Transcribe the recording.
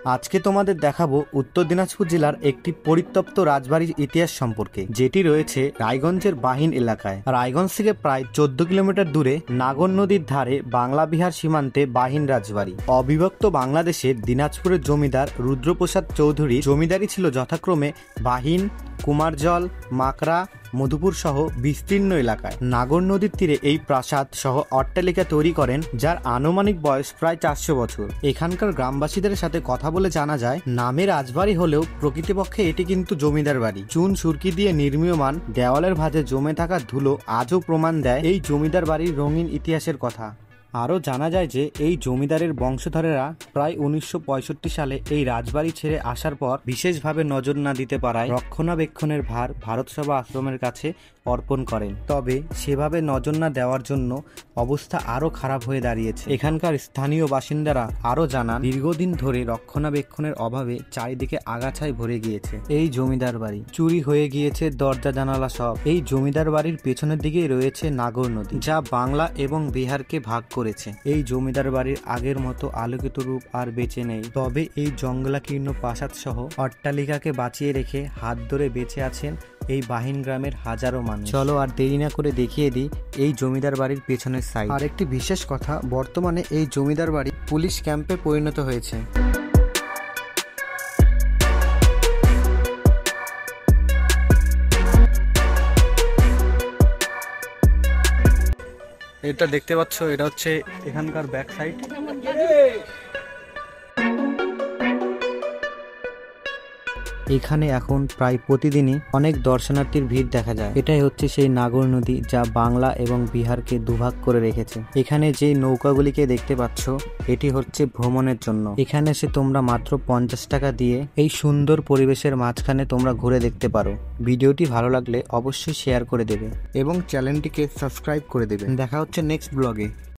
আজকে তোমাদের দেখাবো উত্তর দিনাজপুর জেলার একটি পরিত্যক্ত রাজবাড়ির ইতিহাস সম্পর্কে, যেটি রয়েছে রায়গঞ্জের বাহিন এলাকায়। রায়গঞ্জ থেকে প্রায় 14 কিলোমিটার দূরে নাগর নদীর ধারে বাংলা বিহার সীমান্তে বাহিন রাজবাড়ি। অবিভক্ত বাংলাদেশের দিনাজপুরের জমিদার রুদ্রপ্রসাদ চৌধুরী জমিদারি ছিল যথাক্রমে বাহিন, কুমারজল, মাকড়া, মধুপুর সহ বিস্তীর্ণ এলাকায়। নাগর নদীর তীরে এই প্রাসাদ সহ অট্টালিকা তৈরি করেন, যার আনুমানিক বয়স প্রায় 400 বছর। এখানকার গ্রামবাসীদের সাথে কথা বলে জানা যায়, নামে রাজবাড়ি হলেও প্রকৃতপক্ষে এটি কিন্তু জমিদার বাড়ি। চুন সুরকি দিয়ে নির্মীয়মান দেওয়ালের ভাঁজে জমে থাকা ধুলো আজও প্রমাণ দেয় এই জমিদার বাড়ির রঙিন ইতিহাসের কথা। আরও জানা যায় যে এই জমিদারের বংশধরেরা প্রায় 1965 সালে এই রাজবাড়ি ছেড়ে আসার পর বিশেষভাবে নজর না দিতে পারায় রক্ষণাবেক্ষণের ভার ভারত সভা আশ্রমের কাছে অর্পণ করেন। তবে সেভাবে নজর না দেওয়ার জন্য অবস্থা আরও খারাপ হয়ে দাঁড়িয়েছে। এখানকার স্থানীয় বাসিন্দারা আরও জানান, দীর্ঘদিন ধরে রক্ষণাবেক্ষণের অভাবে চারিদিকে আগাছায় ভরে গিয়েছে এই জমিদার বাড়ি। চুরি হয়ে গিয়েছে দরজা জানালা সব। এই জমিদার বাড়ির পেছনের দিকেই রয়েছে নাগর নদী, যা বাংলা এবং বিহারকে ভাগ করেছে। এই জমিদার বাড়ির আগের মতো আলোকিত রূপ আর বেঁচে নেই। তবে এই জঙ্গলাকীর্ণ প্রাসাদ সহ অট্টালিকাকে বাঁচিয়ে রেখে হাত ধরে বেঁচে আছেন এই বাহিন গ্রামের হাজারো মানুষ। চলো আর দেরি না করে দেখিয়ে দিই এই জমিদার বাড়ির পেছনের সাইড। আর একটি বিশেষ কথা, বর্তমানে এই জমিদার বাড়ি পুলিশ ক্যাম্পে পরিণত হয়েছে। এটা দেখতে পাচ্ছ, এটা হচ্ছে এখানকার ব্যাক সাইড। এখানে এখন প্রায় প্রতিদিনই অনেক দর্শনার্থীর ভিড় দেখা যায়। এটাই হচ্ছে সেই নাগর নদী, যা বাংলা এবং বিহারকে দুভাগ করে রেখেছে। এখানে যে নৌকাগুলিকে দেখতে পাচ্ছ, এটি হচ্ছে ভ্রমণের জন্য। এখানে এসে তোমরা মাত্র 50 টাকা দিয়ে এই সুন্দর পরিবেশের মাঝখানে তোমরা ঘুরে দেখতে পারো। ভিডিওটি ভালো লাগলে অবশ্যই শেয়ার করে দেবে এবং চ্যানেলটিকে সাবস্ক্রাইব করে দেবে। দেখা হচ্ছে নেক্সট ব্লগে।